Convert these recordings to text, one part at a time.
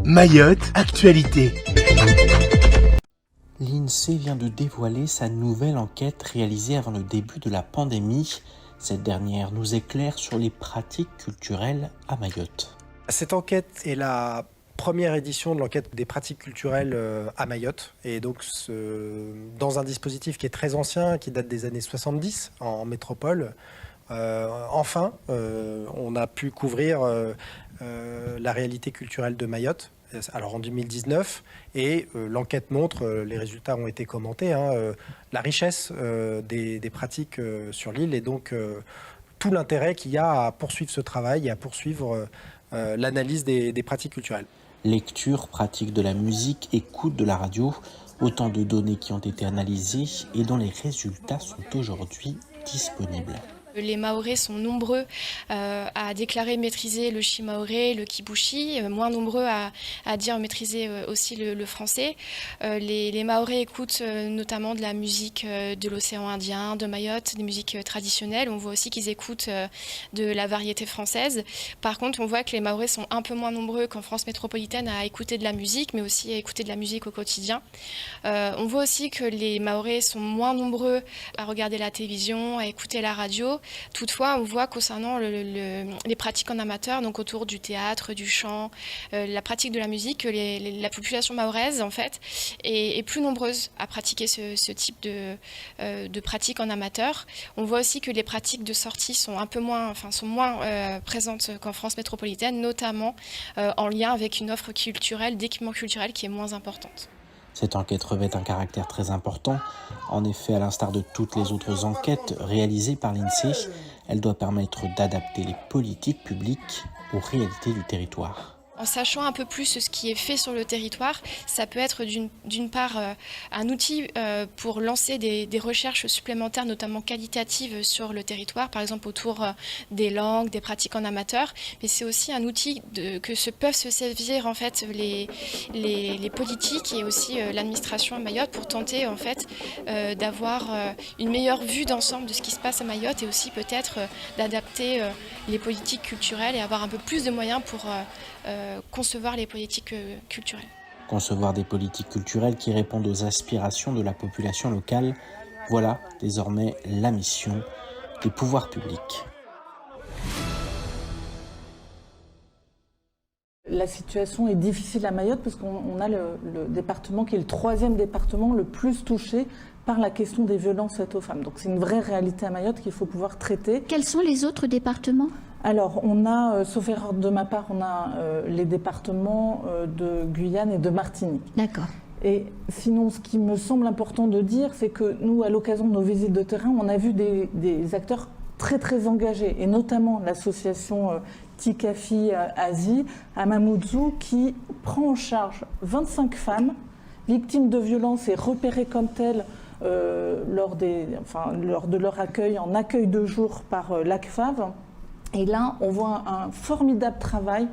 Mayotte, actualité. L'INSEE vient de dévoiler sa nouvelle enquête réalisée avant le début de la pandémie. Cette dernière nous éclaire sur les pratiques culturelles à Mayotte. Cette enquête est la première édition de l'enquête des pratiques culturelles à Mayotte. Et donc, dans un dispositif qui est très ancien, qui date des années 70 en métropole, enfin, on a pu couvrir la réalité culturelle de Mayotte. Alors en 2019, et l'enquête montre, les résultats ont été commentés, la richesse des pratiques sur l'île, et donc tout l'intérêt qu'il y a à poursuivre ce travail et à poursuivre l'analyse des pratiques culturelles. Lecture, pratique de la musique, écoute de la radio, autant de données qui ont été analysées et dont les résultats sont aujourd'hui disponibles. Les Mahorais sont nombreux à déclarer maîtriser le shimaoré, le kibushi, moins nombreux à dire maîtriser aussi le français. Les Mahorais écoutent notamment de la musique de l'océan Indien, de Mayotte, des musiques traditionnelles. On voit aussi qu'ils écoutent de la variété française. Par contre, on voit que les Mahorais sont un peu moins nombreux qu'en France métropolitaine à écouter de la musique, mais aussi à écouter de la musique au quotidien. On voit aussi que les Mahorais sont moins nombreux à regarder la télévision, à écouter la radio. Toutefois, on voit concernant les pratiques en amateur, donc autour du théâtre, du chant, la pratique de la musique, que la population mahoraise en fait est plus nombreuse à pratiquer ce type de pratiques en amateur. On voit aussi que les pratiques de sortie sont moins présentes qu'en France métropolitaine, notamment en lien avec une offre culturelle, d'équipement culturel qui est moins importante. Cette enquête revêt un caractère très important. En effet, à l'instar de toutes les autres enquêtes réalisées par l'INSEE, elle doit permettre d'adapter les politiques publiques aux réalités du territoire. En sachant un peu plus ce qui est fait sur le territoire, ça peut être d'une part un outil pour lancer des recherches supplémentaires, notamment qualitatives sur le territoire, par exemple autour des langues, des pratiques en amateur, mais c'est aussi un outil peuvent se servir en fait les politiques et aussi l'administration à Mayotte pour tenter en fait d'avoir une meilleure vue d'ensemble de ce qui se passe à Mayotte et aussi peut-être d'adapter les politiques culturelles et avoir un peu plus de moyens pour concevoir les politiques culturelles. Concevoir des politiques culturelles qui répondent aux aspirations de la population locale, voilà désormais la mission des pouvoirs publics. La situation est difficile à Mayotte parce qu'on a le département qui est le 3e département le plus touché par la question des violences faites aux femmes. Donc c'est une vraie réalité à Mayotte qu'il faut pouvoir traiter. Quels sont les autres départements ? Alors on a, sauf erreur de ma part, on a les départements de Guyane et de Martinique. D'accord. Et sinon, ce qui me semble important de dire, c'est que nous, à l'occasion de nos visites de terrain, on a vu des acteurs très très engagés, et notamment l'association Tikafi Asie à Mamoudzou, qui prend en charge 25 femmes victimes de violences et repérées comme telles lors de leur accueil en accueil de jour par l'ACFAV. Et là, on voit un formidable travail,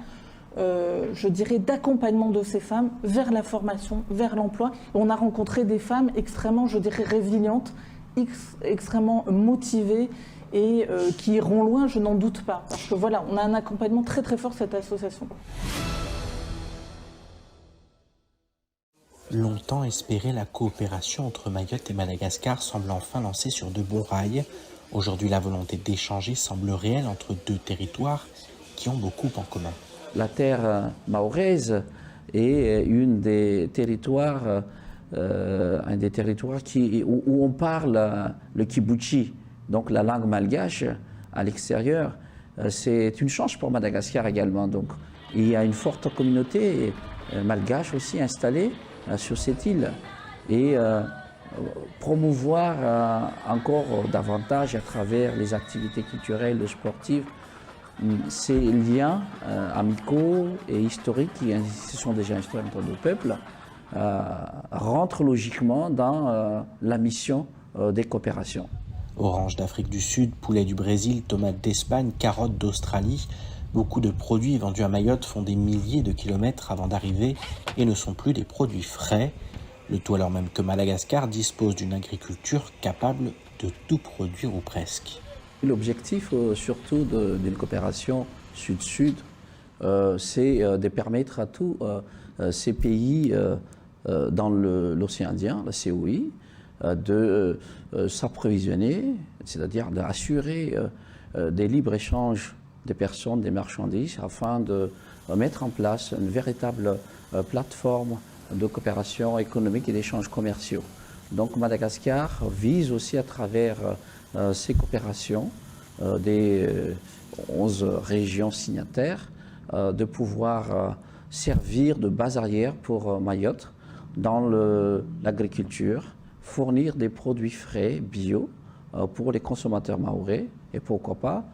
je dirais, d'accompagnement de ces femmes vers la formation, vers l'emploi. On a rencontré des femmes extrêmement, je dirais, résilientes, extrêmement motivées et qui iront loin, je n'en doute pas. Parce que voilà, on a un accompagnement très très fort de cette association. Longtemps espéré, la coopération entre Mayotte et Madagascar semble enfin lancée sur de bons rails. Aujourd'hui, la volonté d'échanger semble réelle entre deux territoires qui ont beaucoup en commun. La terre mahoraise est un des territoires où on parle le kibuchi, donc la langue malgache à l'extérieur. C'est une chance pour Madagascar également. Donc, il y a une forte communauté malgache aussi installée sur cette île. Et promouvoir encore davantage à travers les activités culturelles et sportives ces liens amicaux et historiques qui se sont déjà installés entre nos peuples rentrent logiquement dans la mission des coopérations. Orange d'Afrique du Sud, poulet du Brésil, tomates d'Espagne, carottes d'Australie, beaucoup de produits vendus à Mayotte font des milliers de kilomètres avant d'arriver et ne sont plus des produits frais. Le tout alors même que Madagascar dispose d'une agriculture capable de tout produire ou presque. L'objectif surtout d'une coopération sud-sud c'est de permettre à tous ces pays dans l'océan Indien, la COI, de s'approvisionner, c'est-à-dire d'assurer des libres-échanges des personnes, des marchandises, afin de mettre en place une véritable plateforme de coopération économique et d'échanges commerciaux. Donc Madagascar vise aussi à travers ces coopérations des 11 régions signataires de pouvoir servir de base arrière pour Mayotte dans l'agriculture, fournir des produits frais, bio, pour les consommateurs mahorais et pourquoi pas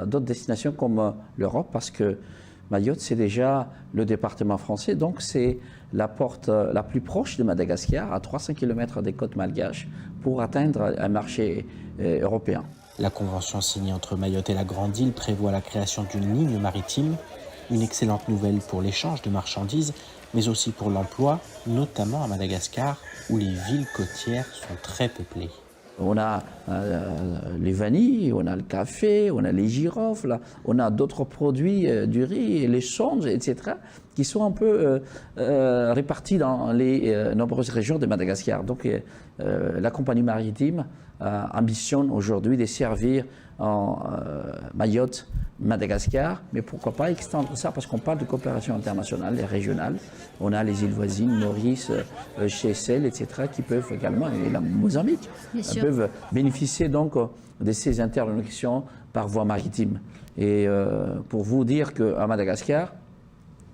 d'autres destinations comme l'Europe, parce que Mayotte, c'est déjà le département français, donc c'est la porte la plus proche de Madagascar, à 300 km des côtes malgaches, pour atteindre un marché européen. La convention signée entre Mayotte et la Grande Île prévoit la création d'une ligne maritime, une excellente nouvelle pour l'échange de marchandises, mais aussi pour l'emploi, notamment à Madagascar, où les villes côtières sont très peuplées. On a les vanilles, on a le café, on a les girofles, on a d'autres produits, du riz, les changes, etc., qui sont un peu répartis dans les nombreuses régions de Madagascar. Donc la compagnie maritime ambitionne aujourd'hui de servir en Mayotte, Madagascar, mais pourquoi pas extendre ça, parce qu'on parle de coopération internationale et régionale. On a les îles voisines, Maurice, Seychelles, etc., qui peuvent également, et la Mozambique, peuvent bénéficier donc de ces interconnexions par voie maritime. Et pour vous dire qu'à Madagascar,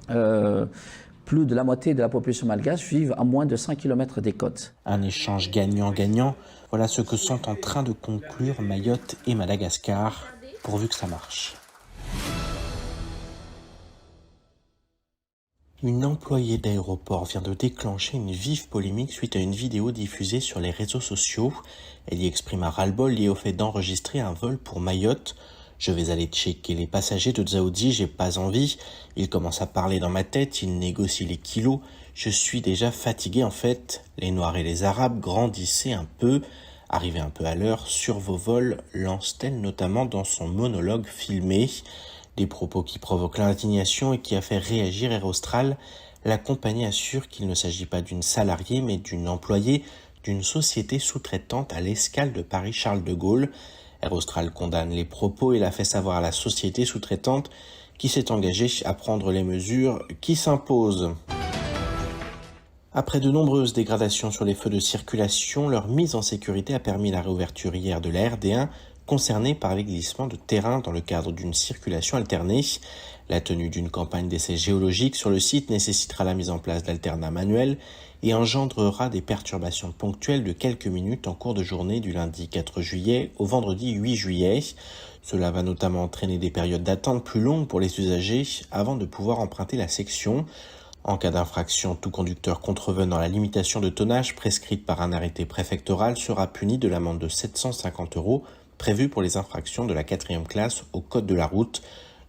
plus de la moitié de la population malgache vivent à moins de 100 km des côtes. Un échange gagnant-gagnant, voilà ce que sont en train de conclure Mayotte et Madagascar, pourvu que ça marche. Une employée d'aéroport vient de déclencher une vive polémique suite à une vidéo diffusée sur les réseaux sociaux. Elle y exprime un ras-le-bol lié au fait d'enregistrer un vol pour Mayotte. Je vais aller checker les passagers de Dzaoudzi, j'ai pas envie. Il commence à parler dans ma tête, il négocie les kilos. Je suis déjà fatigué en fait. Les Noirs et les Arabes grandissaient un peu. Arrivez un peu à l'heure sur vos vols, lance-t-elle notamment dans son monologue filmé. Des propos qui provoquent l'indignation et qui a fait réagir Air Austral. La compagnie assure qu'il ne s'agit pas d'une salariée mais d'une employée d'une société sous-traitante à l'escale de Paris-Charles de Gaulle. Air Austral condamne les propos et l'a fait savoir à la société sous-traitante qui s'est engagée à prendre les mesures qui s'imposent. Après de nombreuses dégradations sur les feux de circulation, leur mise en sécurité a permis la réouverture hier de la RD1 concernée par les glissements de terrain dans le cadre d'une circulation alternée. La tenue d'une campagne d'essais géologiques sur le site nécessitera la mise en place d'alternats manuels et engendrera des perturbations ponctuelles de quelques minutes en cours de journée du lundi 4 juillet au vendredi 8 juillet. Cela va notamment entraîner des périodes d'attente plus longues pour les usagers avant de pouvoir emprunter la section. En cas d'infraction, tout conducteur contrevenant la limitation de tonnage prescrite par un arrêté préfectoral sera puni de l'amende de 750 € prévue pour les infractions de la 4e classe au code de la route.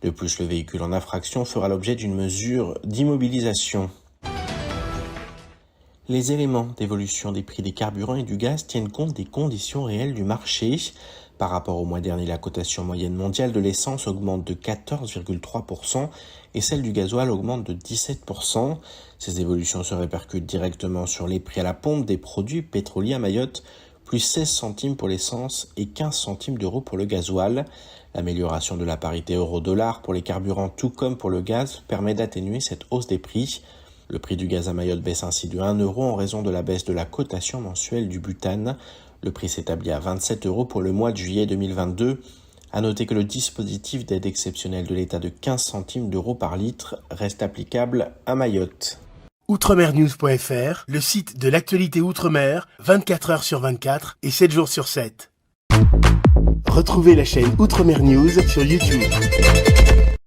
De plus, le véhicule en infraction fera l'objet d'une mesure d'immobilisation. Les éléments d'évolution des prix des carburants et du gaz tiennent compte des conditions réelles du marché. Par rapport au mois dernier, la cotation moyenne mondiale de l'essence augmente de 14,3% et celle du gasoil augmente de 17%. Ces évolutions se répercutent directement sur les prix à la pompe des produits pétroliers à Mayotte, plus 16 centimes pour l'essence et 15 centimes d'euros pour le gasoil. L'amélioration de la parité euro-dollar pour les carburants tout comme pour le gaz permet d'atténuer cette hausse des prix. Le prix du gaz à Mayotte baisse ainsi de 1 € en raison de la baisse de la cotation mensuelle du butane. Le prix s'établit à 27 € pour le mois de juillet 2022. À noter que le dispositif d'aide exceptionnelle de l'État de 15 centimes d'euros par litre reste applicable à Mayotte. Outremernews.fr, le site de l'actualité Outre-mer, 24 heures sur 24 et 7 jours sur 7. Retrouvez la chaîne Outremer News sur YouTube.